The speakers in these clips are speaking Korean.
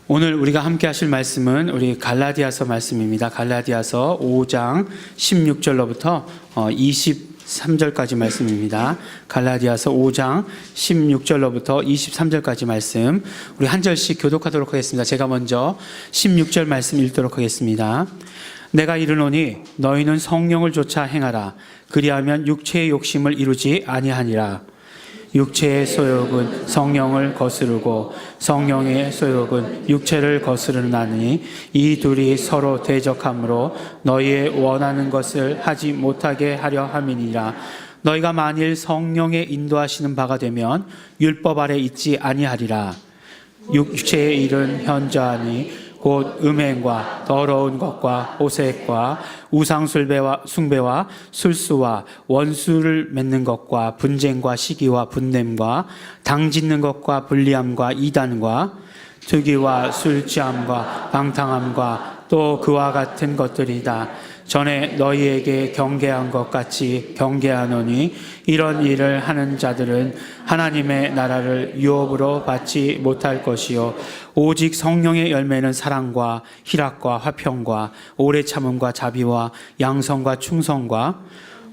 오늘 우리가 함께 하실 말씀은 우리 갈라디아서 말씀입니다. 갈라디아서 5장 16절로부터 23절까지 말씀입니다. 갈라디아서 5장 16절로부터 23절까지 말씀, 우리 한 절씩 교독하도록 하겠습니다. 제가 먼저 16절 말씀 읽도록 하겠습니다. 내가 이르노니 너희는 성령을 좇아 행하라. 그리하면 육체의 욕심을 이루지 아니하니라. 육체의 소욕은 성령을 거스르고 성령의 소욕은 육체를 거스르나니 이 둘이 서로 대적함으로 너희의 원하는 것을 하지 못하게 하려 함이니라. 너희가 만일 성령의 인도하시는 바가 되면 율법 아래 있지 아니하리라. 육체의 일은 현저하니 곧 음행과 더러운 것과 호색과 우상숭배와 술수와 원수를 맺는 것과 분쟁과 시기와 분냄과 당짓는 것과 불리함과 이단과 투기와 술취함과 방탕함과 또 그와 같은 것들이다. 전에 너희에게 경계한 것 같이 경계하노니 이런 일을 하는 자들은 하나님의 나라를 유업으로 받지 못할 것이요 오직 성령의 열매는 사랑과 희락과 화평과 오래 참음과 자비와 양성과 충성과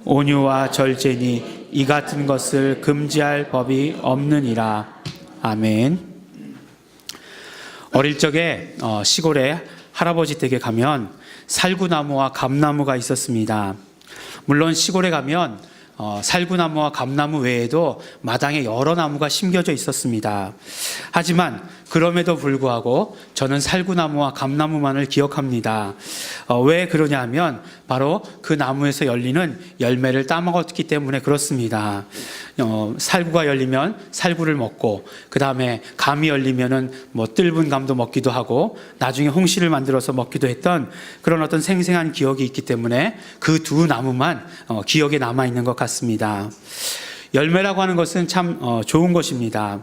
온유와 절제니 이 같은 것을 금지할 법이 없느니라. 아멘. 어릴 적에 시골에 할아버지 댁에 가면 살구나무와 감나무가 있었습니다. 물론 시골에 가면 살구나무와 감나무 외에도 마당에 여러 나무가 심겨져 있었습니다. 하지만 그럼에도 불구하고 저는 살구나무와 감나무만을 기억합니다. 왜 그러냐 하면 바로 그 나무에서 열리는 열매를 따먹었기 때문에 그렇습니다. 살구가 열리면 살구를 먹고, 그 다음에 감이 열리면은 뭐 뜰분 감도 먹기도 하고, 나중에 홍시를 만들어서 먹기도 했던 그런 어떤 생생한 기억이 있기 때문에 그 두 나무만 기억에 남아 있는 것 같습니다. 열매라고 하는 것은 참 좋은 것입니다.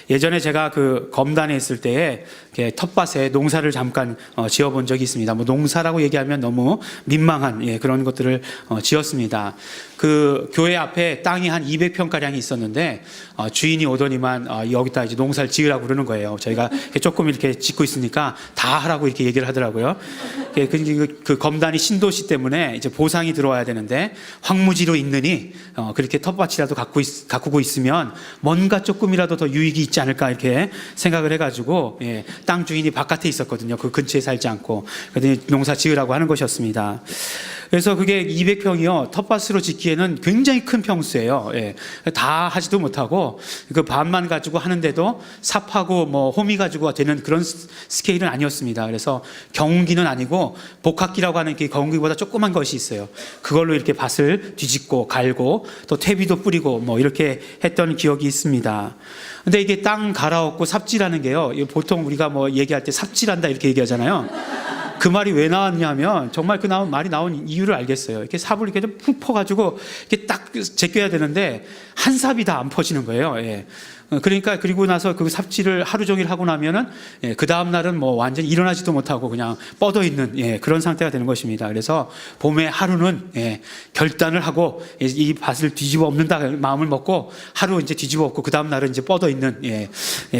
예전에 제가 그 검단에 있을 때에 텃밭에 농사를 잠깐 지어본 적이 있습니다. 뭐 농사라고 얘기하면 너무 민망한 그런 것들을 지었습니다. 그 교회 앞에 땅이 한 200평가량이 있었는데 주인이 오더니만 여기다 이제 농사를 지으라고 그러는 거예요. 저희가 조금 이렇게 짓고 있으니까 다 하라고 이렇게 얘기를 하더라고요. 그 검단이 신도시 때문에 이제 보상이 들어와야 되는데 황무지로 있느니 그렇게 텃밭이라도 가꾸고 있으면 뭔가 조금이라도 더 유익이 있지 않을까 이렇게 생각을 해가지고 땅 주인이 바깥에 있었거든요. 그 근처에 살지 않고. 그랬더니 농사 지으라고 하는 것이었습니다. 그래서 그게 200평이요. 텃밭으로 짓기에는 굉장히 큰 평수예요. 다 하지도 못하고 그 반만 가지고 하는데도 삽하고 뭐 호미 가지고 되는 그런 스케일은 아니었습니다. 그래서 경운기는 아니고 복합기라고 하는 게 경운기보다 조그만 것이 있어요. 그걸로 이렇게 밭을 뒤집고 갈고 또 퇴비도 뿌리고 뭐 이렇게 했던 기억이 있습니다. 근데 이게 땅 갈아엎고 삽질하는 게요. 보통 우리가 뭐 얘기할 때 삽질한다 이렇게 얘기하잖아요. 그 말이 왜 나왔냐면 정말 그 말이 나온 이유를 알겠어요. 이렇게 삽을 이렇게 좀 푹 퍼가지고 이렇게 딱 제껴야 되는데 한 삽이 다 안 퍼지는 거예요. 그러니까 그리고 나서 그 삽질을 하루 종일 하고 나면은 그 다음 날은 뭐 완전히 일어나지도 못하고 그냥 뻗어 있는 그런 상태가 되는 것입니다. 그래서 봄에 하루는 결단을 하고 이 밭을 뒤집어 엎는다 마음을 먹고 하루 이제 뒤집어 엎고 그 다음 날은 이제 뻗어 있는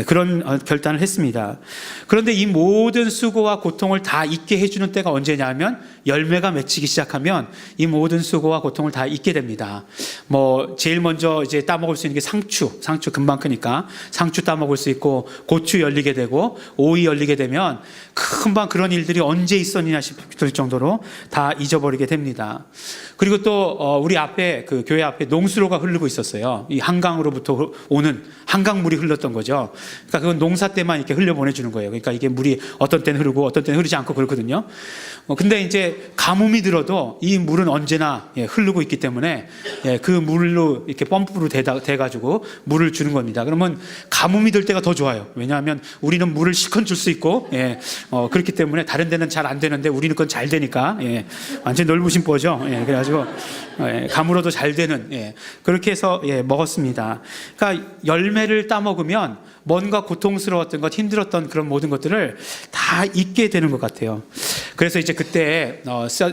그런 결단을 했습니다. 그런데 이 모든 수고와 고통을 다 잊게 해주는 때가 언제냐면 열매가 맺히기 시작하면 이 모든 수고와 고통을 다 잊게 됩니다. 뭐 제일 먼저 이제 따먹을 수 있는 게 상추 금방 크니까 상추 따먹을 수 있고 고추 열리게 되고 오이 열리게 되면 금방 그런 일들이 언제 있었느냐 싶을 정도로 다 잊어버리게 됩니다. 그리고 또 우리 앞에 그 교회 앞에 농수로가 흐르고 있었어요. 이 한강으로부터 오는 한강물이 흘렀던 거죠. 그러니까 그건 농사 때만 이렇게 흘려 보내주는 거예요. 그러니까 이게 물이 어떤 때는 흐르고 어떤 때는 흐르지 않고 그렇거든요. 근데 이제 가뭄이 들어도 이 물은 언제나 흐르고 있기 때문에 그 물로 이렇게 펌프로 대가지고 물을 주는 겁니다. 그러면 가뭄이 들 때가 더 좋아요. 왜냐하면 우리는 물을 실컷 줄 수 있고 그렇기 때문에 다른 데는 잘 안 되는데 우리는 그건 잘 되니까 완전 넓으신 뽀죠. 그래가지고 가물어도 잘 되는 그렇게 해서 먹었습니다. 그러니까 열매를 따먹으면 뭔가 고통스러웠던 것, 힘들었던 그런 모든 것들을 다 잊게 되는 것 같아요. 그래서 이제 그때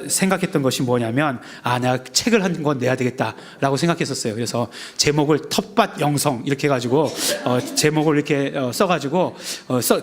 생각했던 것이 뭐냐면 내가 책을 한 권 내야 되겠다라고 생각했었어요. 그래서 제목을 텃밭 영성 이렇게 해가지고 제목을 이렇게 써가지고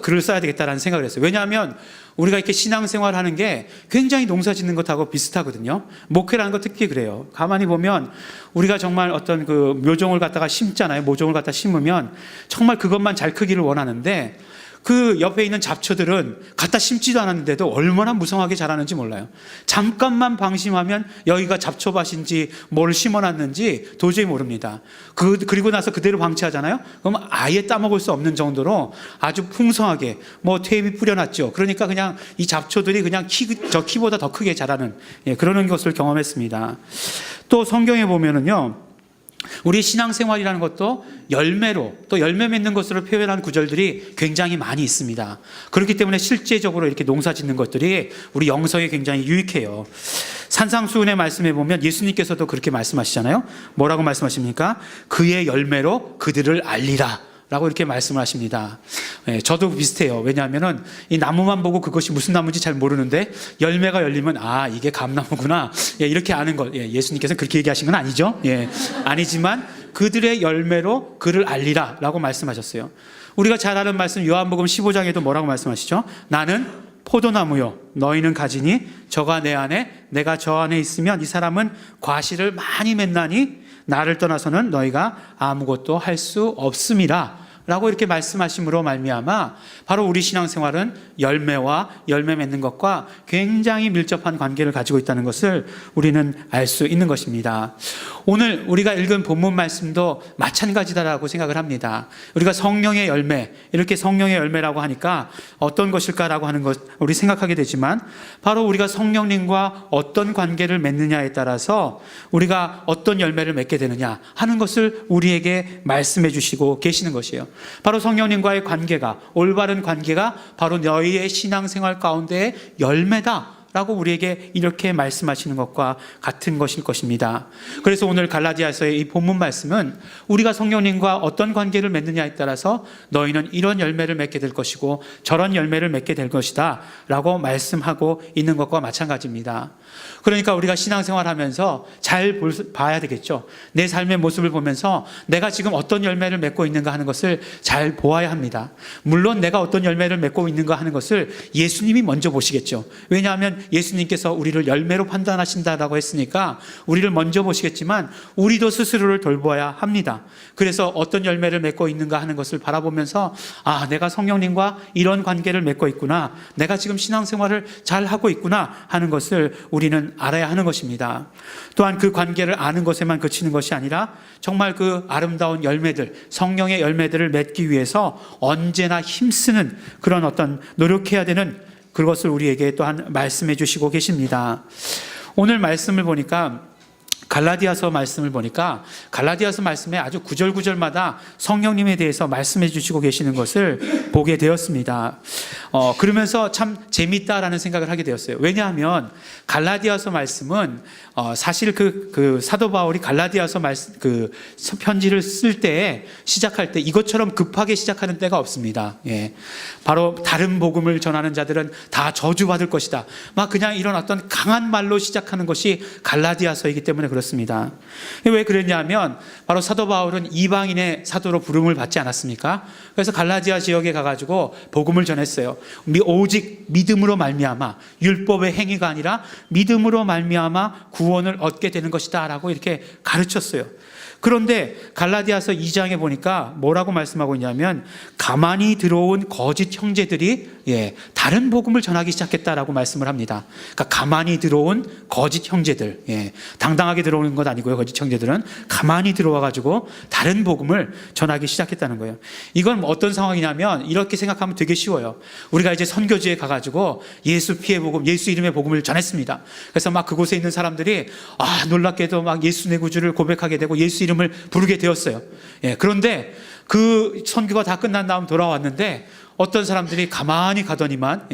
글을 써야 되겠다라는 생각을 했어요. 왜냐하면 우리가 이렇게 신앙생활 하는 게 굉장히 농사 짓는 것하고 비슷하거든요. 목회라는 거 특히 그래요. 가만히 보면 우리가 정말 어떤 그 묘종을 갖다가 심잖아요. 모종을 갖다 심으면 정말 그것만 잘 크기를 원하는데 그 옆에 있는 잡초들은 갖다 심지도 않았는데도 얼마나 무성하게 자라는지 몰라요. 잠깐만 방심하면 여기가 잡초밭인지 뭘 심어놨는지 도저히 모릅니다. 그리고 나서 그대로 방치하잖아요. 그럼 아예 따먹을 수 없는 정도로 아주 풍성하게 퇴비 뿌려놨죠. 그러니까 그냥 이 잡초들이 그냥 저 키보다 더 크게 자라는 그러는 것을 경험했습니다. 또 성경에 보면은요, 우리 신앙생활이라는 것도 열매로 또 열매 맺는 것으로 표현한 구절들이 굉장히 많이 있습니다. 그렇기 때문에 실제적으로 이렇게 농사 짓는 것들이 우리 영성에 굉장히 유익해요. 산상수훈의 말씀에 보면 예수님께서도 그렇게 말씀하시잖아요. 뭐라고 말씀하십니까? 그의 열매로 그들을 알리라 라고 이렇게 말씀을 하십니다. 저도 비슷해요. 왜냐하면은 이 나무만 보고 그것이 무슨 나무인지 잘 모르는데 열매가 열리면 이게 감나무구나 이렇게 아는 것. 예수님께서 그렇게 얘기하신 건 아니죠. 아니지만 그들의 열매로 그를 알리라 라고 말씀하셨어요. 우리가 잘 아는 말씀 요한복음 15장에도 뭐라고 말씀하시죠? 나는 포도나무요 너희는 가지니 저가 내 안에 내가 저 안에 있으면 이 사람은 과실을 많이 맺나니 나를 떠나서는 너희가 아무것도 할 수 없음이라 라고 이렇게 말씀하심으로 말미암아 바로 우리 신앙생활은 열매와 열매 맺는 것과 굉장히 밀접한 관계를 가지고 있다는 것을 우리는 알 수 있는 것입니다. 오늘 우리가 읽은 본문 말씀도 마찬가지다라고 생각을 합니다. 우리가 성령의 열매, 이렇게 성령의 열매라고 하니까 어떤 것일까라고 하는 것 우리 생각하게 되지만 바로 우리가 성령님과 어떤 관계를 맺느냐에 따라서 우리가 어떤 열매를 맺게 되느냐 하는 것을 우리에게 말씀해 주시고 계시는 것이에요. 바로 성령님과의 관계가, 올바른 관계가 바로 너희의 신앙생활 가운데의 열매다 라고 우리에게 이렇게 말씀하시는 것과 같은 것일 것입니다. 그래서 오늘 갈라디아서의 이 본문 말씀은 우리가 성령님과 어떤 관계를 맺느냐에 따라서 너희는 이런 열매를 맺게 될 것이고 저런 열매를 맺게 될 것이다 라고 말씀하고 있는 것과 마찬가지입니다. 그러니까 우리가 신앙생활하면서 잘 봐야 되겠죠. 내 삶의 모습을 보면서 내가 지금 어떤 열매를 맺고 있는가 하는 것을 잘 보아야 합니다. 물론 내가 어떤 열매를 맺고 있는가 하는 것을 예수님이 먼저 보시겠죠. 왜냐하면 예수님께서 우리를 열매로 판단하신다라고 했으니까 우리를 먼저 보시겠지만 우리도 스스로를 돌보아야 합니다. 그래서 어떤 열매를 맺고 있는가 하는 것을 바라보면서 내가 성령님과 이런 관계를 맺고 있구나, 내가 지금 신앙생활을 잘 하고 있구나 하는 것을 우리는 알아야 하는 것입니다. 또한 그 관계를 아는 것에만 그치는 것이 아니라 정말 그 아름다운 열매들, 성령의 열매들을 맺기 위해서 언제나 힘쓰는 그런 어떤 노력해야 되는 그것을 우리에게 또한 말씀해 주시고 계십니다. 오늘 말씀을 보니까 갈라디아서 말씀을 보니까 갈라디아서 말씀에 아주 구절구절마다 성령님에 대해서 말씀해 주시고 계시는 것을 보게 되었습니다. 그러면서 참 재밌다라는 생각을 하게 되었어요. 왜냐하면 갈라디아서 말씀은 사실 그 사도 바울이 갈라디아서 그 편지를 쓸 때 시작할 때 이것처럼 급하게 시작하는 때가 없습니다. 바로 다른 복음을 전하는 자들은 다 저주받을 것이다. 막 그냥 이런 어떤 강한 말로 시작하는 것이 갈라디아서이기 때문에 그렇습니다. 왜 그랬냐면 바로 사도 바울은 이방인의 사도로 부름을 받지 않았습니까? 그래서 갈라디아 지역에 가가지고 복음을 전했어요. 오직 믿음으로 말미암아, 율법의 행위가 아니라 믿음으로 말미암아 구원을 얻게 되는 것이다 라고 이렇게 가르쳤어요. 그런데 갈라디아서 2장에 보니까 뭐라고 말씀하고 있냐면 가만히 들어온 거짓 형제들이 다른 복음을 전하기 시작했다라고 말씀을 합니다. 그러니까 가만히 들어온 거짓 형제들, 당당하게 들어오는 것 아니고요. 거짓 형제들은 가만히 들어와가지고 다른 복음을 전하기 시작했다는 거예요. 이건 어떤 상황이냐면 이렇게 생각하면 되게 쉬워요. 우리가 이제 선교지에 가가지고 예수 피해 복음, 예수 이름의 복음을 전했습니다. 그래서 막 그곳에 있는 사람들이 놀랍게도 막 예수 내 구주를 고백하게 되고 예수 이름을 부르게 되었어요. 그런데 그 선교가 다 끝난 다음 돌아왔는데 어떤 사람들이 가만히 가더니만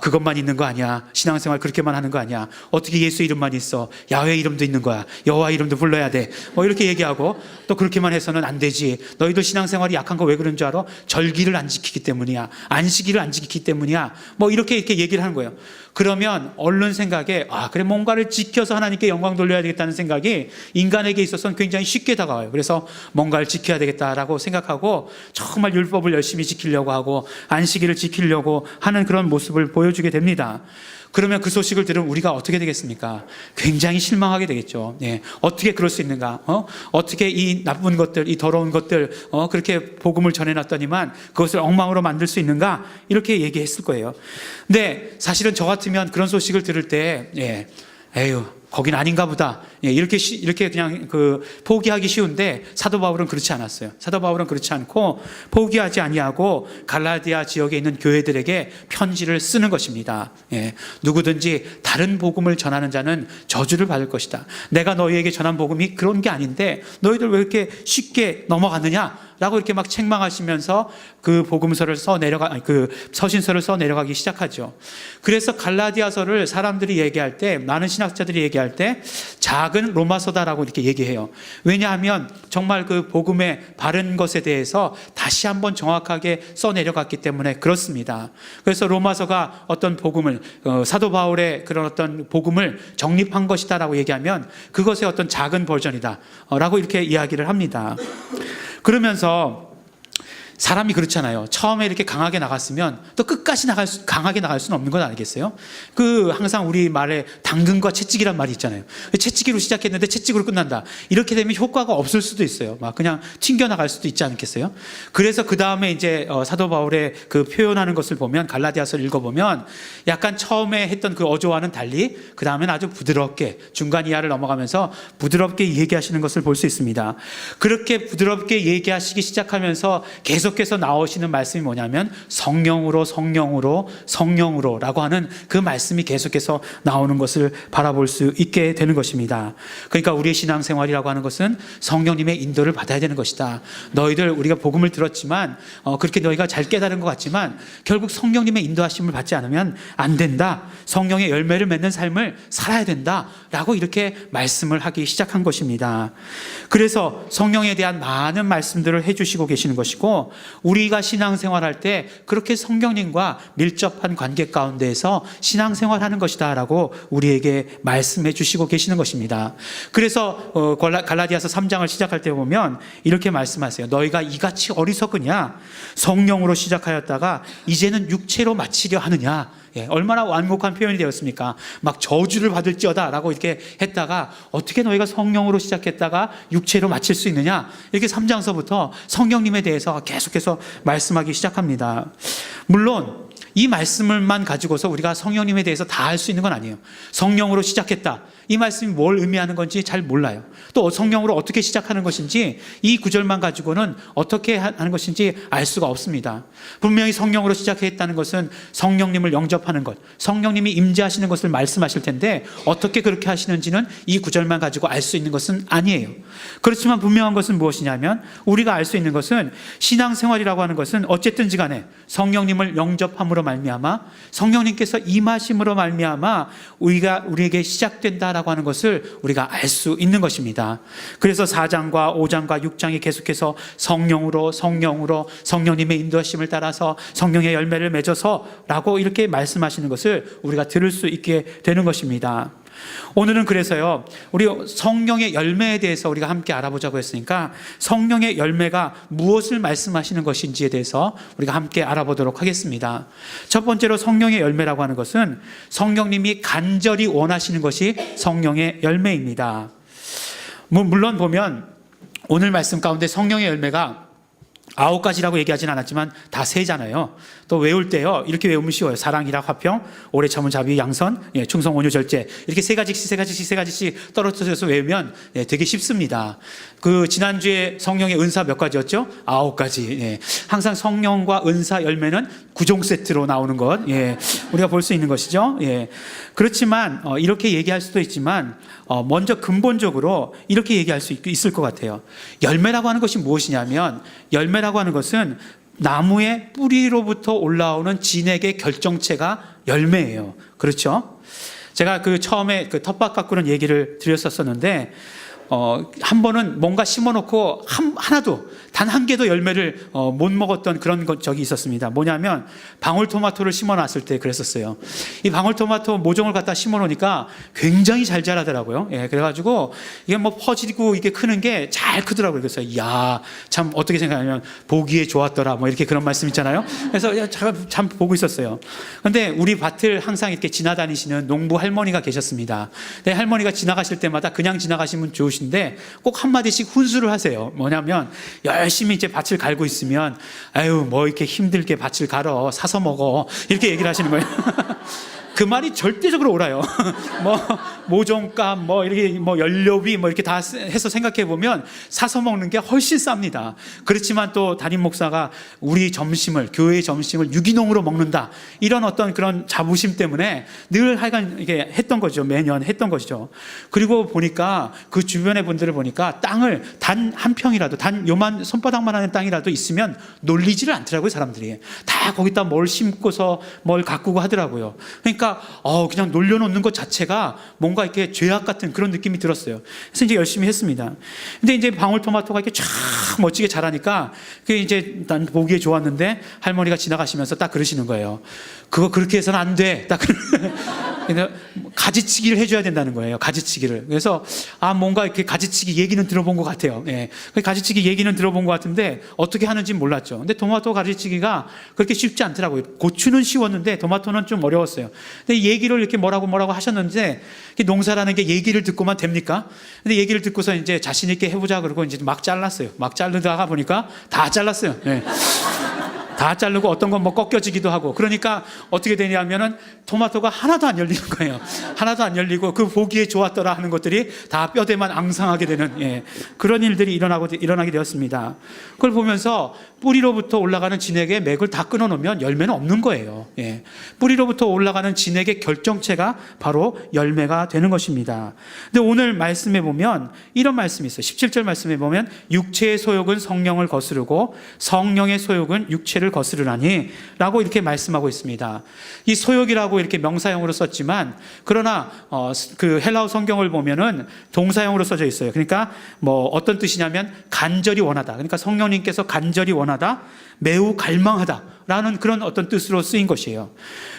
그것만 있는 거 아니야, 신앙생활 그렇게만 하는 거 아니야, 어떻게 예수 이름만 있어, 야훼 이름도 있는 거야, 여호와 이름도 불러야 돼, 이렇게 얘기하고 또 그렇게만 해서는 안 되지, 너희들 신앙생활이 약한 거 왜 그런 줄 알아? 절기를 안 지키기 때문이야, 안식일을 안 지키기 때문이야, 이렇게 얘기를 하는 거예요. 그러면 얼른 생각에 그래 뭔가를 지켜서 하나님께 영광 돌려야 되겠다는 생각이 인간에게 있어서는 굉장히 쉽게 다가와요. 그래서 뭔가를 지켜야 되겠다라고 생각하고 정말 율법을 열심히 지키려고 하고 안식일을 지키려고 하는 그런 모습을 보여주게 됩니다. 그러면 그 소식을 들으면 우리가 어떻게 되겠습니까? 굉장히 실망하게 되겠죠. 어떻게 그럴 수 있는가? 어떻게 이 나쁜 것들, 이 더러운 것들, 그렇게 복음을 전해놨더니만 그것을 엉망으로 만들 수 있는가? 이렇게 얘기했을 거예요. 근데 사실은 저 같으면 그런 소식을 들을 때, 에휴, 거긴 아닌가 보다. 이렇게 그냥 포기하기 쉬운데 사도 바울은 그렇지 않았어요. 사도 바울은 그렇지 않고 포기하지 아니하고 갈라디아 지역에 있는 교회들에게 편지를 쓰는 것입니다. 누구든지 다른 복음을 전하는 자는 저주를 받을 것이다. 내가 너희에게 전한 복음이 그런 게 아닌데 너희들 왜 이렇게 쉽게 넘어갔느냐? 라고 이렇게 막 책망하시면서 그 복음서를 서신서를 써 내려가기 시작하죠. 그래서 갈라디아서를 사람들이 얘기할 때, 많은 신학자들이 얘기할 때 작은 로마서다라고 이렇게 얘기해요. 왜냐하면 정말 그 복음의 바른 것에 대해서 다시 한번 정확하게 써 내려갔기 때문에 그렇습니다. 그래서 로마서가 어떤 복음을, 사도 바울의 그런 어떤 복음을 정립한 것이다라고 얘기하면 그것의 어떤 작은 버전이다 라고 이렇게 이야기를 합니다. 그러면서 사람이 그렇잖아요. 처음에 이렇게 강하게 나갔으면 또 끝까지 강하게 나갈 수는 없는 건 아니겠어요? 항상 우리 말에 당근과 채찍이란 말이 있잖아요. 채찍이로 시작했는데 채찍으로 끝난다. 이렇게 되면 효과가 없을 수도 있어요. 막 그냥 튕겨나갈 수도 있지 않겠어요? 그래서 그 다음에 이제 사도 바울의 그 표현하는 것을 보면, 갈라디아서를 읽어보면 약간 처음에 했던 그 어조와는 달리 그 다음에는 아주 부드럽게 중간 이하를 넘어가면서 부드럽게 얘기하시는 것을 볼 수 있습니다. 그렇게 부드럽게 얘기하시기 시작하면서 계속해서 나오시는 말씀이 뭐냐면 성령으로 라고 하는 그 말씀이 계속해서 나오는 것을 바라볼 수 있게 되는 것입니다. 그러니까 우리의 신앙생활이라고 하는 것은 성령님의 인도를 받아야 되는 것이다. 너희들 우리가 복음을 들었지만 그렇게 너희가 잘 깨달은 것 같지만 결국 성령님의 인도하심을 받지 않으면 안 된다. 성령의 열매를 맺는 삶을 살아야 된다 라고 이렇게 말씀을 하기 시작한 것입니다. 그래서 성령에 대한 많은 말씀들을 해주시고 계시는 것이고, 우리가 신앙생활할 때 그렇게 성령님과 밀접한 관계 가운데에서 신앙생활하는 것이다 라고 우리에게 말씀해 주시고 계시는 것입니다. 그래서 갈라디아서 3장을 시작할 때 보면 이렇게 말씀하세요. 너희가 이같이 어리석으냐? 성령으로 시작하였다가 이제는 육체로 마치려 하느냐? 얼마나 완곡한 표현이 되었습니까? 막 저주를 받을지어다 라고 이렇게 했다가 어떻게 너희가 성령으로 시작했다가 육체로 마칠 수 있느냐? 이렇게 3장서부터 성령님에 대해서 계속해서 말씀하기 시작합니다. 물론 이 말씀을만 가지고서 우리가 성령님에 대해서 다 알 수 있는 건 아니에요. 성령으로 시작했다. 이 말씀이 뭘 의미하는 건지 잘 몰라요. 또 성령으로 어떻게 시작하는 것인지 이 구절만 가지고는 어떻게 하는 것인지 알 수가 없습니다. 분명히 성령으로 시작했다는 것은 성령님을 영접하는 것, 성령님이 임재하시는 것을 말씀하실 텐데 어떻게 그렇게 하시는지는 이 구절만 가지고 알 수 있는 것은 아니에요. 그렇지만 분명한 것은 무엇이냐면 우리가 알 수 있는 것은 신앙생활이라고 하는 것은 어쨌든지 간에 성령님을 영접함으로 말미암아 성령님께서 임하심으로 말미암아 우리에게 시작된다라고 하는 것을 우리가 알 수 있는 것입니다. 그래서 4장과 5장과 6장이 계속해서 성령으로 성령님의 인도하심을 따라서 성령의 열매를 맺어서 라고 이렇게 말씀하시는 것을 우리가 들을 수 있게 되는 것입니다. 오늘은 그래서요, 우리 성령의 열매에 대해서 우리가 함께 알아보자고 했으니까 성령의 열매가 무엇을 말씀하시는 것인지에 대해서 우리가 함께 알아보도록 하겠습니다. 첫 번째로 성령의 열매라고 하는 것은 성령님이 간절히 원하시는 것이 성령의 열매입니다. 물론 보면 오늘 말씀 가운데 성령의 열매가 9가지라고 얘기하진 않았지만 다 세잖아요. 또 외울 때요, 이렇게 외우면 쉬워요. 사랑, 희락, 화평, 오래 참은 자비, 양선, 충성, 온유, 절제. 이렇게 세 가지씩 떨어져서 외우면 되게 쉽습니다. 지난주에 성령의 은사 몇 가지였죠? 9가지. 항상 성령과 은사 열매는 구종 세트로 나오는 것, 우리가 볼 수 있는 것이죠. 그렇지만 이렇게 얘기할 수도 있지만 먼저 근본적으로 이렇게 얘기할 수 있을 것 같아요. 열매라고 하는 것이 무엇이냐면, 열매라고 하는 것은 나무의 뿌리로부터 올라오는 진액의 결정체가 열매예요. 그렇죠? 제가 처음에 텃밭 가꾸는 얘기를 드렸었는데 한 번은 뭔가 심어놓고 하나도 단 한 개도 열매를 못 먹었던 그런 적이 있었습니다. 뭐냐면 방울토마토를 심어놨을 때 그랬었어요. 이 방울토마토 모종을 갖다 심어놓으니까 굉장히 잘 자라더라고요. 예, 그래가지고 이게 뭐 퍼지고 이게 크는 게 잘 크더라고요. 그래서 이야, 참 어떻게 생각하면 보기에 좋았더라, 뭐 이렇게 그런 말씀 있잖아요. 그래서 참 보고 있었어요. 근데 우리 밭을 항상 이렇게 지나다니시는 농부 할머니가 계셨습니다. 네, 할머니가 지나가실 때마다 그냥 지나가시면 좋으신데 꼭 한마디씩 훈수를 하세요. 뭐냐면 열심히 이제 밭을 갈고 있으면 아유, 뭐 이렇게 힘들게 밭을 갈어, 사서 먹어, 이렇게 얘기를 하시는 거예요. 그 말이 절대적으로 옳아요. 뭐 모종값, 뭐 이렇게 뭐 연료비, 뭐 이렇게 다 해서 생각해 보면 사서 먹는 게 훨씬 쌉니다. 그렇지만 또 담임 목사가 우리 점심을, 교회의 점심을 유기농으로 먹는다, 이런 어떤 그런 자부심 때문에 늘 하여간 이게 했던 거죠. 매년 했던 것이죠. 그리고 보니까 그 주변의 분들을 보니까 땅을 단 한 평이라도, 단 요만 손바닥만 하는 땅이라도 있으면 놀리지를 않더라고요. 사람들이 다 거기다 뭘 심고서 뭘 가꾸고 하더라고요. 그러니까 그냥 놀려놓는 것 자체가 뭔가 이렇게 죄악 같은 그런 느낌이 들었어요. 그래서 이제 열심히 했습니다. 근데 이제 방울토마토가 이렇게 쫙 멋지게 자라니까 그게 이제 난 보기에 좋았는데 할머니가 지나가시면서 딱 그러시는 거예요. 그거 그렇게 해서는 안 돼. 딱 가지치기를 해줘야 된다는 거예요. 가지치기를. 그래서 뭔가 이렇게 가지치기 얘기는 들어본 것 같아요. 예. 가지치기 얘기는 들어본 것 같은데 어떻게 하는지 몰랐죠. 근데 토마토 가지치기가 그렇게 쉽지 않더라고요. 고추는 쉬웠는데 토마토는 좀 어려웠어요. 근데 얘기를 이렇게 뭐라고 하셨는데 농사라는 게 얘기를 듣고만 됩니까? 근데 얘기를 듣고서 이제 자신 있게 해보자 그러고 이제 막 잘랐어요. 막 자르다가 보니까 다 잘랐어요. 예. 다 자르고 어떤 건 뭐 꺾여지기도 하고, 그러니까 어떻게 되냐면은 토마토가 하나도 안 열리는 거예요. 하나도 안 열리고 그 보기에 좋았더라 하는 것들이 다 뼈대만 앙상하게 되는, 그런 일들이 일어나게 되었습니다. 그걸 보면서 뿌리로부터 올라가는 진액의 맥을 다 끊어놓으면 열매는 없는 거예요. 뿌리로부터 올라가는 진액의 결정체가 바로 열매가 되는 것입니다. 근데 오늘 말씀에 보면 이런 말씀이 있어요. 17절 말씀에 보면 육체의 소욕은 성령을 거스르고 성령의 소욕은 육체를 거스르나니 라고 이렇게 말씀하고 있습니다. 이 소욕이라고 이렇게 명사형으로 썼지만 그러나 그 헬라어 성경을 보면은 동사형으로 써져 있어요. 그러니까 뭐 어떤 뜻이냐면 간절히 원하다. 그러니까 성령님께서 간절히 원하다, 매우 갈망하다 라는 그런 어떤 뜻으로 쓰인 것이에요.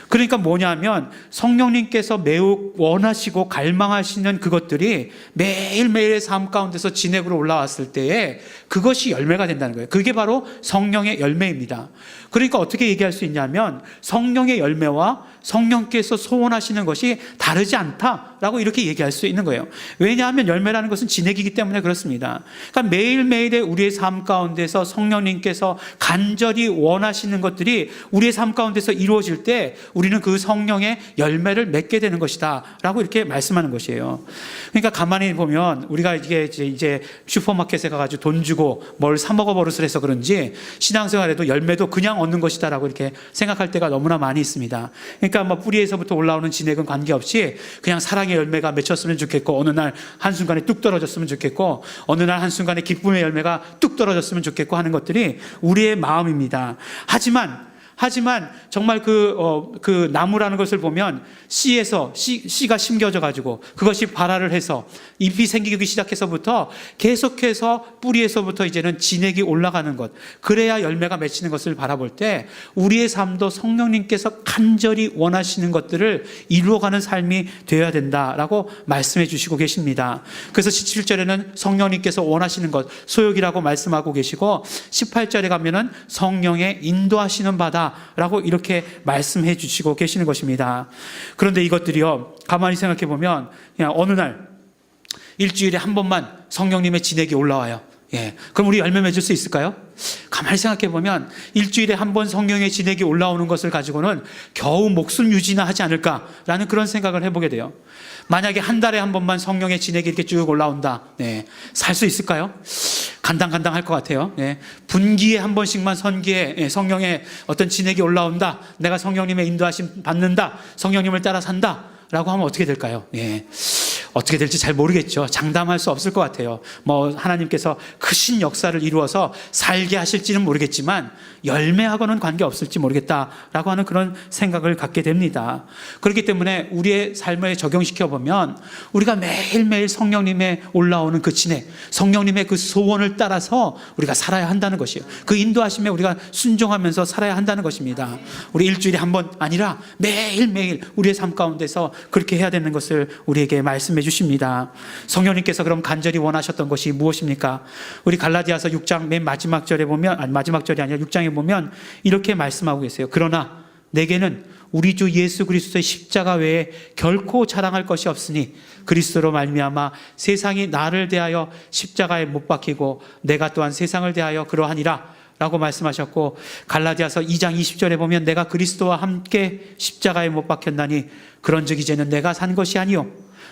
그러니까 뭐냐면 성령님께서 매우 원하시고 갈망하시는 그것들이 매일매일의 삶 가운데서 진액으로 올라왔을 때에 그것이 열매가 된다는 거예요. 그게 바로 성령의 열매입니다. 그러니까 어떻게 얘기할 수 있냐면 성령의 열매와 성령께서 소원하시는 것이 다르지 않다라고 이렇게 얘기할 수 있는 거예요. 왜냐하면 열매라는 것은 진액이기 때문에 그렇습니다. 그러니까 매일매일의 우리의 삶 가운데서 성령님께서 간절히 원하시는 것들이 우리의 삶 가운데서 이루어질 때 우리는 그 성령의 열매를 맺게 되는 것이다 라고 이렇게 말씀하는 것이에요. 그러니까 가만히 보면 우리가 이제 슈퍼마켓에 가가지고 돈 주고 뭘 사 먹어 버릇을 해서 그런지 신앙생활에도 열매도 그냥 얻는 것이다 라고 이렇게 생각할 때가 너무나 많이 있습니다. 그러니까 뭐 뿌리에서부터 올라오는 진액은 관계없이 그냥 사랑의 열매가 맺혔으면 좋겠고, 어느 날 한순간에 뚝 떨어졌으면 좋겠고, 어느 날 한순간에 기쁨의 열매가 뚝 떨어졌으면 좋겠고 하는 것들이 우리의 마음입니다. 하지만 정말 그 나무라는 것을 보면 씨가 심겨져 가지고 그것이 발화를 해서 잎이 생기기 시작해서부터 계속해서 뿌리에서부터 이제는 진액이 올라가는 것, 그래야 열매가 맺히는 것을 바라볼 때 우리의 삶도 성령님께서 간절히 원하시는 것들을 이루어가는 삶이 되어야 된다라고 말씀해 주시고 계십니다. 그래서 17절에는 성령님께서 원하시는 것, 소욕이라고 말씀하고 계시고 18절에 가면은 성령의 인도하시는 바다 라고 이렇게 말씀해 주시고 계시는 것입니다. 그런데 이것들이요, 가만히 생각해 보면 그냥 어느 날 일주일에 한 번만 성령님의 진액이 올라와요. 그럼 우리 열매 맺을 수 있을까요? 가만히 생각해 보면 일주일에 한 번 성령의 진액이 올라오는 것을 가지고는 겨우 목숨 유지나 하지 않을까라는 그런 생각을 해보게 돼요. 만약에 한 달에 한 번만 성령의 진액이 이렇게 쭉 올라온다, 살 수 있을까요? 간당간당할 것 같아요. 분기에 한 번씩만 선기에 성령의 어떤 진액이 올라온다, 내가 성령님의 인도하심 받는다, 성령님을 따라 산다 라고 하면 어떻게 될까요? 어떻게 될지 잘 모르겠죠. 장담할 수 없을 것 같아요. 뭐 하나님께서 크신 역사를 이루어서 살게 하실지는 모르겠지만 열매하고는 관계없을지 모르겠다라고 하는 그런 생각을 갖게 됩니다. 그렇기 때문에 우리의 삶에 적용시켜 보면 우리가 매일매일 성령님의 올라오는 그 진해, 성령님의 그 소원을 따라서 우리가 살아야 한다는 것이에요. 그 인도하심에 우리가 순종하면서 살아야 한다는 것입니다. 우리 일주일에 한 번 아니라 매일매일 우리의 삶 가운데서 그렇게 해야 되는 것을 우리에게 말씀해 주십니다. 성령님께서 그럼 간절히 원하셨던 것이 무엇입니까? 우리 갈라디아서 6장 맨 마지막 절에 보면, 마지막 절이 아니라 6장에 보면 이렇게 말씀하고 계세요. 그러나 내게는 우리 주 예수 그리스도의 십자가 외에 결코 자랑할 것이 없으니 그리스도로 말미암아 세상이 나를 대하여 십자가에 못 박히고 내가 또한 세상을 대하여 그러하니라 라고 말씀하셨고, 갈라디아서 2장 20절에 보면 내가 그리스도와 함께 십자가에 못 박혔나니 그런즉 이제는 내가 산 것이 아니요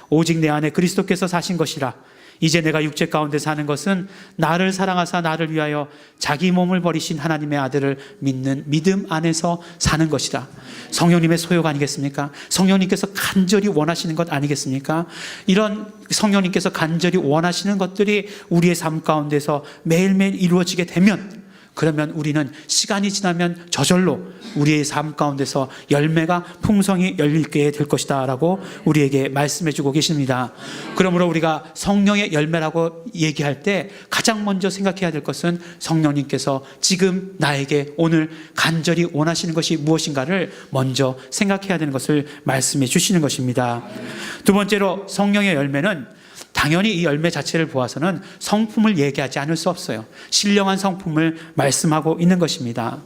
오직 내 안에 그리스도께서 사신 것이라. 이제 내가 육체 가운데 사는 것은 나를 사랑하사 나를 위하여 자기 몸을 버리신 하나님의 아들을 믿는 믿음 안에서 사는 것이다. 성령님의 소욕 아니겠습니까? 성령님께서 간절히 원하시는 것 아니겠습니까? 이런 성령님께서 간절히 원하시는 것들이 우리의 삶 가운데서 매일매일 이루어지게 되면, 그러면 우리는 시간이 지나면 저절로 우리의 삶 가운데서 열매가 풍성히 열리게 될 것이다 라고 우리에게 말씀해 주고 계십니다. 그러므로 우리가 성령의 열매라고 얘기할 때 가장 먼저 생각해야 될 것은 성령님께서 지금 나에게 오늘 간절히 원하시는 것이 무엇인가를 먼저 생각해야 되는 것을 말씀해 주시는 것입니다. 두 번째로, 성령의 열매는 당연히 이 열매 자체를 보아서는 성품을 얘기하지 않을 수 없어요. 신령한 성품을 말씀하고 있는 것입니다.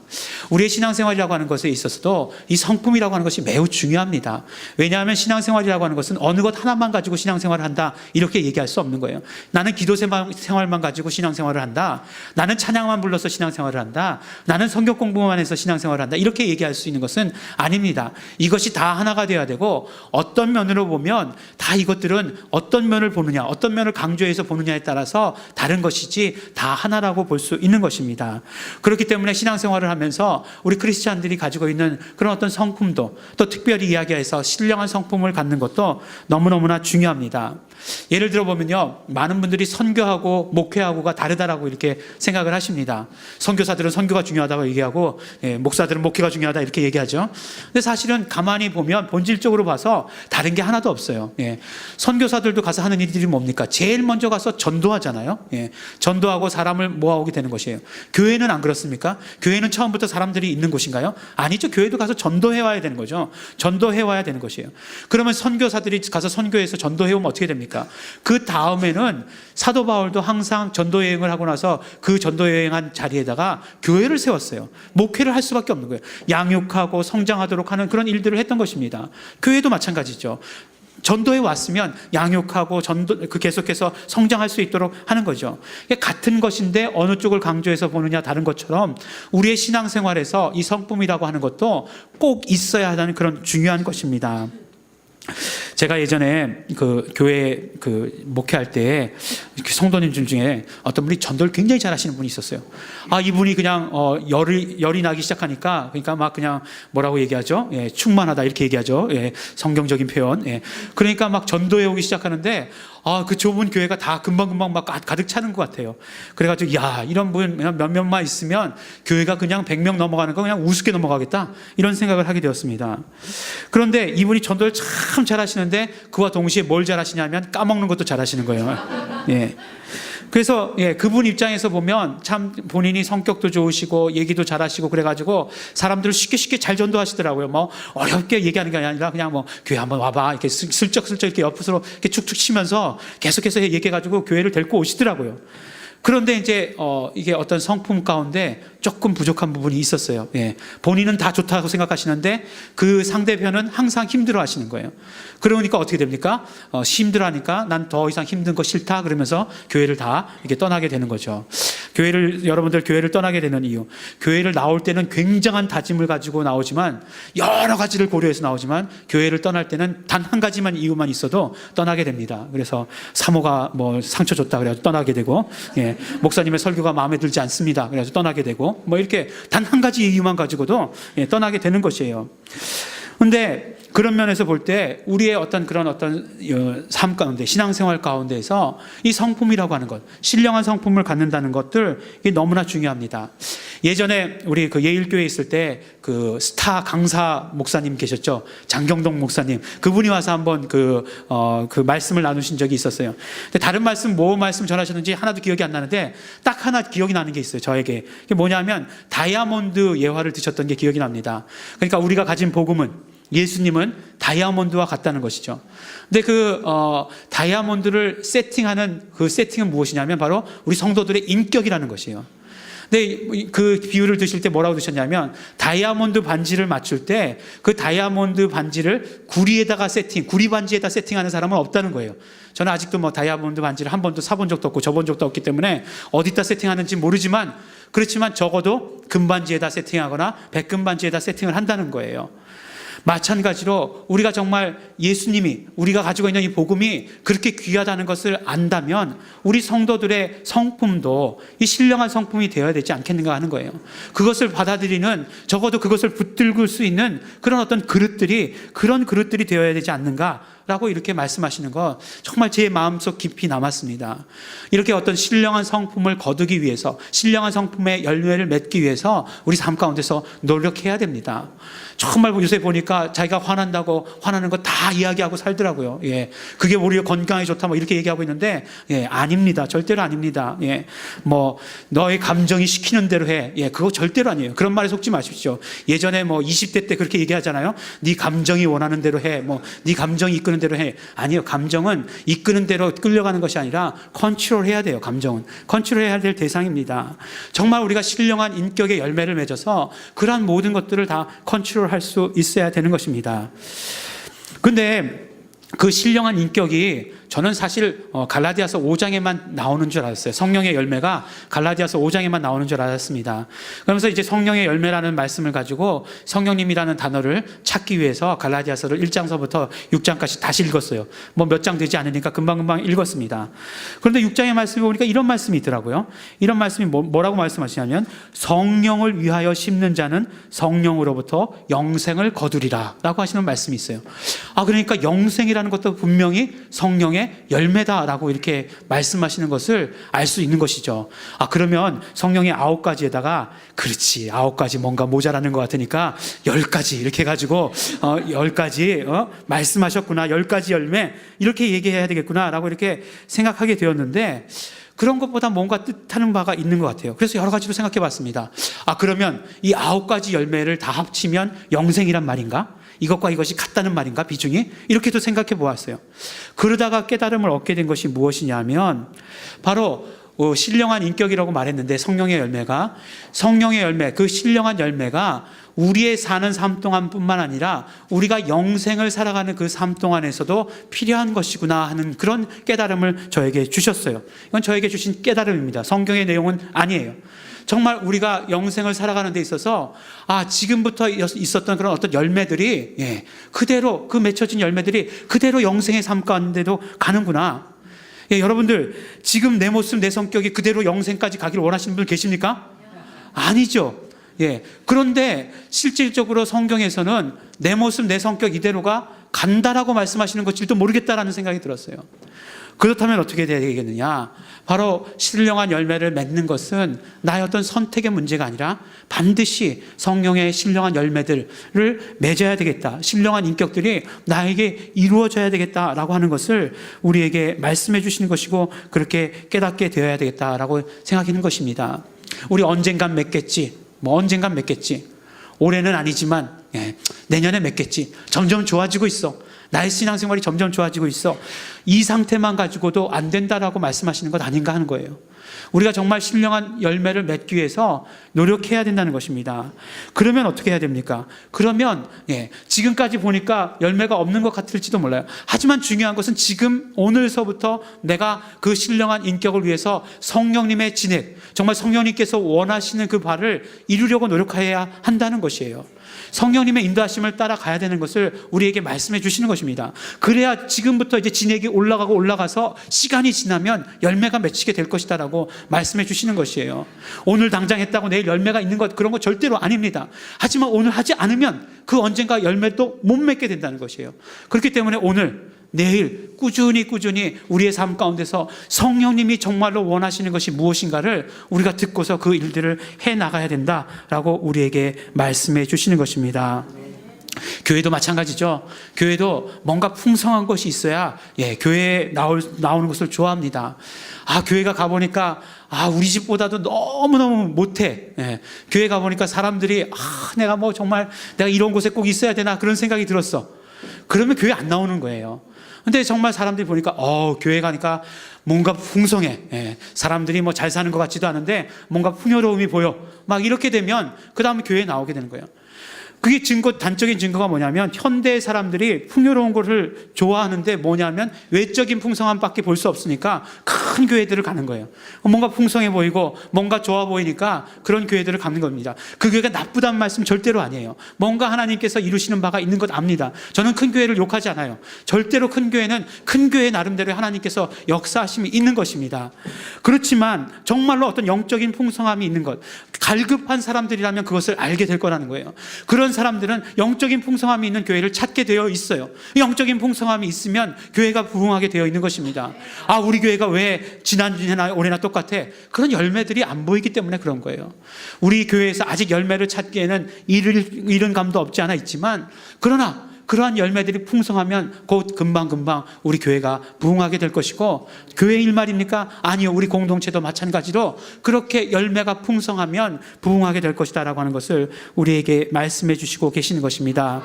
우리의 신앙생활이라고 하는 것에 있어서도 이 성품이라고 하는 것이 매우 중요합니다. 왜냐하면 신앙생활이라고 하는 것은 어느 것 하나만 가지고 신앙생활을 한다 이렇게 얘기할 수 없는 거예요. 나는 기도 생활만 가지고 신앙생활을 한다, 나는 찬양만 불러서 신앙생활을 한다, 나는 성경 공부만 해서 신앙생활을 한다 이렇게 얘기할 수 있는 것은 아닙니다. 이것이 다 하나가 되어야 되고, 어떤 면으로 보면 다 이것들은 어떤 면을 보느냐, 어떤 면을 강조해서 보느냐에 따라서 다른 것이지 다 하나라고 볼 수 있는 것입니다. 그렇기 때문에 신앙생활을 하면서 우리 크리스찬들이 가지고 있는 그런 어떤 성품도, 또 특별히 이야기해서 신령한 성품을 갖는 것도 너무너무나 중요합니다. 예를 들어 보면요, 많은 분들이 선교하고 목회하고가 다르다라고 이렇게 생각을 하십니다. 선교사들은 선교가 중요하다고 얘기하고, 목사들은 목회가 중요하다 이렇게 얘기하죠. 근데 사실은 가만히 보면 본질적으로 봐서 다른 게 하나도 없어요. 선교사들도 가서 하는 일들이 뭡니까? 제일 먼저 가서 전도하잖아요. 전도하고 사람을 모아오게 되는 것이에요. 교회는 안 그렇습니까? 교회는 처음부터 사람들이 있는 곳인가요? 아니죠. 교회도 가서 전도해 와야 되는 거죠. 전도해 와야 되는 것이에요. 그러면 선교사들이 가서 선교해서 전도해 오면 어떻게 됩니까? 그 다음에는 사도 바울도 항상 전도 여행을 하고 나서 그 전도 여행한 자리에다가 교회를 세웠어요. 목회를 할 수밖에 없는 거예요. 양육하고 성장하도록 하는 그런 일들을 했던 것입니다. 교회도 마찬가지죠. 전도에 왔으면 양육하고 계속해서 성장할 수 있도록 하는 거죠. 같은 것인데 어느 쪽을 강조해서 보느냐 다른 것처럼 우리의 신앙생활에서 이 성품이라고 하는 것도 꼭 있어야 하는 그런 중요한 것입니다. 제가 예전에 그 교회 목회할 때 성도님들 중에 어떤 분이 전도를 굉장히 잘하시는 분이 있었어요. 이분이 그냥 열이 나기 시작하니까, 그러니까 막 그냥 뭐라고 얘기하죠? 충만하다 이렇게 얘기하죠. 성경적인 표현. 그러니까 막 전도해 오기 시작하는데 그 좁은 교회가 다 금방금방 막 가득 차는 것 같아요. 그래가지고 이런 분 몇 명만 있으면 교회가 그냥 100명 넘어가는 거 그냥 우습게 넘어가겠다 이런 생각을 하게 되었습니다. 그런데 이분이 전도를 참 잘하시는데 그와 동시에 뭘 잘하시냐면 까먹는 것도 잘하시는 거예요. 그래서 그분 입장에서 보면 참 본인이 성격도 좋으시고 얘기도 잘하시고 그래가지고 사람들을 쉽게 잘 전도하시더라고요. 뭐 어렵게 얘기하는 게 아니라 그냥 뭐 교회 한번 와봐 이렇게 슬쩍 이렇게 옆으로 이렇게 축축 치면서 계속해서 얘기해가지고 교회를 데리고 오시더라고요. 그런데 이제 이게 어떤 성품 가운데 조금 부족한 부분이 있었어요. 본인은 다 좋다고 생각하시는데 그 상대편은 항상 힘들어 하시는 거예요. 그러니까 어떻게 됩니까? 힘들어하니까 난 더 이상 힘든 거 싫다 그러면서 교회를 다 이렇게 떠나게 되는 거죠. 여러분들 교회를 떠나게 되는 이유, 교회를 나올 때는 굉장한 다짐을 가지고 나오지만 여러 가지를 고려해서 나오지만 교회를 떠날 때는 단 한 가지만 이유만 있어도 떠나게 됩니다. 그래서 사모가 뭐 상처 줬다 그래서 떠나게 되고, 목사님의 설교가 마음에 들지 않습니다 그래서 떠나게 되고, 뭐 이렇게 단 한 가지 이유만 가지고도 떠나게 되는 것이에요. 근데 그런 면에서 볼 때 우리의 어떤 그런 어떤 삶 가운데, 신앙생활 가운데에서 이 성품이라고 하는 것, 신령한 성품을 갖는다는 것들, 이게 너무나 중요합니다. 예전에 우리 그 예일교회에 있을 때 그 스타 강사 목사님 계셨죠. 장경동 목사님. 그분이 와서 한번 그 말씀을 나누신 적이 있었어요. 근데 다른 말씀, 뭐 말씀 전하셨는지 하나도 기억이 안 나는데 딱 하나 기억이 나는 게 있어요. 저에게. 그게 뭐냐면 다이아몬드 예화를 드셨던 게 기억이 납니다. 그러니까 우리가 가진 복음은, 예수님은 다이아몬드와 같다는 것이죠. 근데 그 다이아몬드를 세팅하는 그 세팅은 무엇이냐면 바로 우리 성도들의 인격이라는 것이에요. 근데 그 비유를 드실 때 뭐라고 드셨냐면, 다이아몬드 반지를 맞출 때 그 다이아몬드 반지를 구리에다가 구리 반지에다 세팅하는 사람은 없다는 거예요. 저는 아직도 뭐 다이아몬드 반지를 한 번도 사본 적도 없고 접은 적도 없기 때문에 어디다 세팅하는지 모르지만, 그렇지만 적어도 금반지에다 세팅하거나 백금반지에다 세팅을 한다는 거예요. 마찬가지로 우리가 정말 예수님이, 우리가 가지고 있는 이 복음이 그렇게 귀하다는 것을 안다면 우리 성도들의 성품도 이 신령한 성품이 되어야 되지 않겠는가 하는 거예요. 그것을 받아들이는, 적어도 그것을 붙들고 수 있는 그런 어떤 그런 그릇들이 되어야 되지 않는가 라고 이렇게 말씀하시는 거 정말 제 마음속 깊이 남았습니다. 이렇게 어떤 신령한 성품을 거두기 위해서, 신령한 성품의 열매를 맺기 위해서 우리 삶 가운데서 노력해야 됩니다. 정말 요새 보니까 자기가 화난다고 화나는 거 다 이야기하고 살더라고요. 예. 그게 오히려 건강에 좋다 뭐 이렇게 얘기하고 있는데, 예, 아닙니다. 절대로 아닙니다. 예. 뭐 너의 감정이 시키는 대로 해. 예, 그거 절대로 아니에요. 그런 말에 속지 마십시오. 예전에 뭐 20대 때 그렇게 얘기하잖아요. 네 감정이 원하는 대로 해. 뭐 네 감정이 이끄는 대로 해. 아니요. 감정은 이끄는 대로 끌려가는 것이 아니라 컨트롤해야 돼요. 감정은 컨트롤해야 될 대상입니다. 정말 우리가 신령한 인격의 열매를 맺어서 그러한 모든 것들을 다 컨트롤할 수 있어야 되는 것입니다. 근데 그 신령한 인격이, 저는 사실 갈라디아서 5장에만 나오는 줄 알았어요. 성령의 열매가 갈라디아서 5장에만 나오는 줄 알았습니다. 그러면서 이제 성령의 열매라는 말씀을 가지고 성령님이라는 단어를 찾기 위해서 갈라디아서를 1장서부터 6장까지 다시 읽었어요. 뭐 몇 장 되지 않으니까 금방금방 읽었습니다. 그런데 6장의 말씀을 보니까 이런 말씀이 있더라고요. 이런 말씀이 뭐라고 말씀하시냐면, 성령을 위하여 심는 자는 성령으로부터 영생을 거두리라 라고 하시는 말씀이 있어요. 그러니까 영생이라는 것도 분명히 성령의 열매다라고 이렇게 말씀하시는 것을 알 수 있는 것이죠. 그러면 성령의 9가지에다가, 그렇지, 9가지 뭔가 모자라는 것 같으니까 10가지 이렇게 해가지고 10가지 말씀하셨구나, 10가지 열매 이렇게 얘기해야 되겠구나라고 이렇게 생각하게 되었는데, 그런 것보다 뭔가 뜻하는 바가 있는 것 같아요. 그래서 여러 가지로 생각해 봤습니다. 그러면 이 9가지 열매를 다 합치면 영생이란 말인가? 이것과 이것이 같다는 말인가? 비중이? 이렇게도 생각해 보았어요. 그러다가 깨달음을 얻게 된 것이 무엇이냐면, 바로 신령한 인격이라고 말했는데, 성령의 열매, 그 신령한 열매가 우리의 사는 삶 동안 뿐만 아니라 우리가 영생을 살아가는 그 삶 동안에서도 필요한 것이구나 하는 그런 깨달음을 저에게 주셨어요. 이건 저에게 주신 깨달음입니다. 성경의 내용은 아니에요. 정말 우리가 영생을 살아가는 데 있어서 지금부터 있었던 그런 어떤 열매들이, 그대로 그 맺혀진 열매들이 그대로 영생의 삶 가운데도 가는구나. 여러분들 지금 내 모습, 내 성격이 그대로 영생까지 가기를 원하시는 분 계십니까? 아니죠. 그런데 실질적으로 성경에서는 내 모습, 내 성격 이대로가 간다라고 말씀하시는 것일지도 모르겠다라는 생각이 들었어요. 그렇다면 어떻게 돼야 되겠느냐? 바로 신령한 열매를 맺는 것은 나의 어떤 선택의 문제가 아니라 반드시 성령의 신령한 열매들을 맺어야 되겠다. 신령한 인격들이 나에게 이루어져야 되겠다라고 하는 것을 우리에게 말씀해 주시는 것이고, 그렇게 깨닫게 되어야 되겠다라고 생각하는 것입니다. 우리 언젠간 맺겠지. 언젠간 맺겠지. 올해는 아니지만 내년에 맺겠지. 점점 좋아지고 있어. 나의 신앙생활이 점점 좋아지고 있어. 이 상태만 가지고도 안 된다라고 말씀하시는 것 아닌가 하는 거예요. 우리가 정말 신령한 열매를 맺기 위해서 노력해야 된다는 것입니다. 그러면 어떻게 해야 됩니까? 그러면 지금까지 보니까 열매가 없는 것 같을지도 몰라요. 하지만 중요한 것은 지금 오늘서부터 내가 그 신령한 인격을 위해서 성령님의 진액, 정말 성령님께서 원하시는 그 바를 이루려고 노력해야 한다는 것이에요. 성령님의 인도하심을 따라가야 되는 것을 우리에게 말씀해 주시는 것입니다. 그래야 지금부터 이제 진액이 올라가서 시간이 지나면 열매가 맺히게 될 것이다라고 있다라고 말씀해 주시는 것이에요. 오늘 당장 했다고 내일 열매가 있는 것, 그런 거 절대로 아닙니다. 하지만 오늘 하지 않으면 그 언젠가 열매도 못 맺게 된다는 것이에요. 그렇기 때문에 오늘, 내일 꾸준히 우리의 삶 가운데서 성령님이 정말로 원하시는 것이 무엇인가를 우리가 듣고서 그 일들을 해나가야 된다라고 우리에게 말씀해 주시는 것입니다. 교회도 마찬가지죠. 교회도 뭔가 풍성한 것이 있어야 교회에 나오는 것을 좋아합니다. 교회가 가보니까 우리 집보다도 너무너무 못해. 교회 가보니까 사람들이 내가 뭐 정말 내가 이런 곳에 꼭 있어야 되나 그런 생각이 들었어. 그러면 교회 안 나오는 거예요. 근데 정말 사람들이 보니까 교회 가니까 뭔가 풍성해. 사람들이 뭐 잘 사는 것 같지도 않은데 뭔가 풍요로움이 보여. 막 이렇게 되면 그 다음에 교회에 나오게 되는 거예요. 그게 단적인 증거가 뭐냐면 현대 사람들이 풍요로운 것을 좋아하는데 뭐냐면 외적인 풍성함밖에 볼 수 없으니까 큰 교회들을 가는 거예요. 뭔가 풍성해 보이고 뭔가 좋아 보이니까 그런 교회들을 가는 겁니다. 그 교회가 나쁘다는 말씀 절대로 아니에요. 뭔가 하나님께서 이루시는 바가 있는 것 압니다. 저는 큰 교회를 욕하지 않아요. 절대로 큰 교회는 큰 교회 나름대로 하나님께서 역사하심이 있는 것입니다. 그렇지만 정말로 어떤 영적인 풍성함이 있는 것, 갈급한 사람들이라면 그것을 알게 될 거라는 거예요. 그런 사람들은 영적인 풍성함이 있는 교회를 찾게 되어 있어요. 영적인 풍성함이 있으면 교회가 부흥하게 되어 있는 것입니다. 우리 교회가 왜 지난주나 올해나 똑같아? 그런 열매들이 안 보이기 때문에 그런 거예요. 우리 교회에서 아직 열매를 찾기에는 이른 감도 없지 않아 있지만, 그러나 그러한 열매들이 풍성하면 곧 금방 우리 교회가 부흥하게 될 것이고, 교회 일 말입니까? 아니요. 우리 공동체도 마찬가지로 그렇게 열매가 풍성하면 부흥하게 될 것이다 라고 하는 것을 우리에게 말씀해 주시고 계시는 것입니다.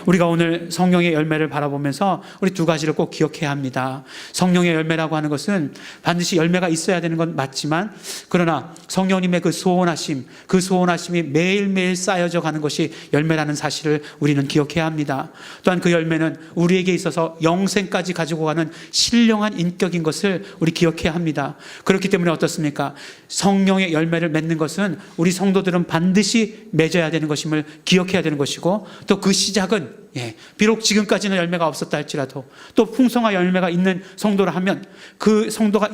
우리가 오늘 성령의 열매를 바라보면서 우리 두 가지를 꼭 기억해야 합니다. 성령의 열매라고 하는 것은 반드시 열매가 있어야 되는 건 맞지만, 그러나 성령님의 그 소원하심이 매일매일 쌓여져 가는 것이 열매라는 사실을 우리는 기억해야 합니다. 또한 그 열매는 우리에게 있어서 영생까지 가지고 가는 신령한 인격인 것을 우리 기억해야 합니다. 그렇기 때문에 어떻습니까? 성령의 열매를 맺는 것은 우리 성도들은 반드시 맺어야 되는 것임을 기억해야 되는 것이고, 또 그 시작은 비록 지금까지는 열매가 없었다 할지라도 또 풍성한 열매가 있는 성도라 하면 그 성도가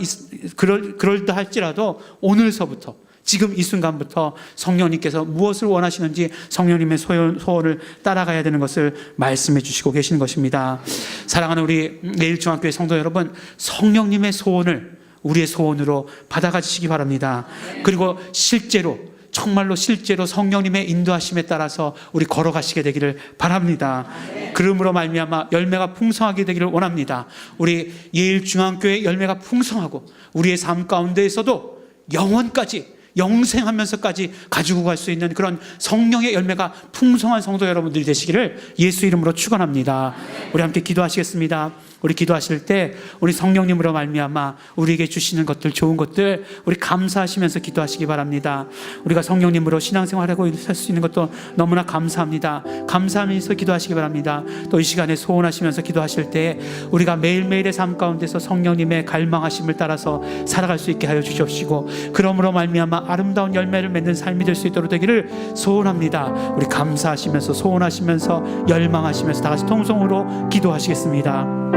그럴다 할지라도 오늘서부터, 지금 이 순간부터 성령님께서 무엇을 원하시는지 성령님의 소원을 따라가야 되는 것을 말씀해 주시고 계시는 것입니다. 사랑하는 우리 내일중앙교회 성도 여러분, 성령님의 소원을 우리의 소원으로 받아가시기 바랍니다. 그리고 정말로 실제로 성령님의 인도하심에 따라서 우리 걸어가시게 되기를 바랍니다. 그러므로 말미암아 열매가 풍성하게 되기를 원합니다. 우리 예일중앙교회 열매가 풍성하고 우리의 삶 가운데에서도 영생하면서까지 가지고 갈 수 있는 그런 성령의 열매가 풍성한 성도 여러분들이 되시기를 예수 이름으로 축원합니다. 우리 함께 기도하시겠습니다. 우리 기도하실 때 우리 성령님으로 말미암아 우리에게 주시는 것들, 좋은 것들 우리 감사하시면서 기도하시기 바랍니다. 우리가 성령님으로 신앙생활하고 살 수 있는 것도 너무나 감사합니다. 감사하면서 기도하시기 바랍니다. 또 이 시간에 소원하시면서 기도하실 때 우리가 매일매일의 삶 가운데서 성령님의 갈망하심을 따라서 살아갈 수 있게 하여 주시옵시고, 그러므로 말미암아 아름다운 열매를 맺는 삶이 될 수 있도록 되기를 소원합니다. 우리 감사하시면서 소원하시면서 열망하시면서 다 같이 통성으로 기도하시겠습니다.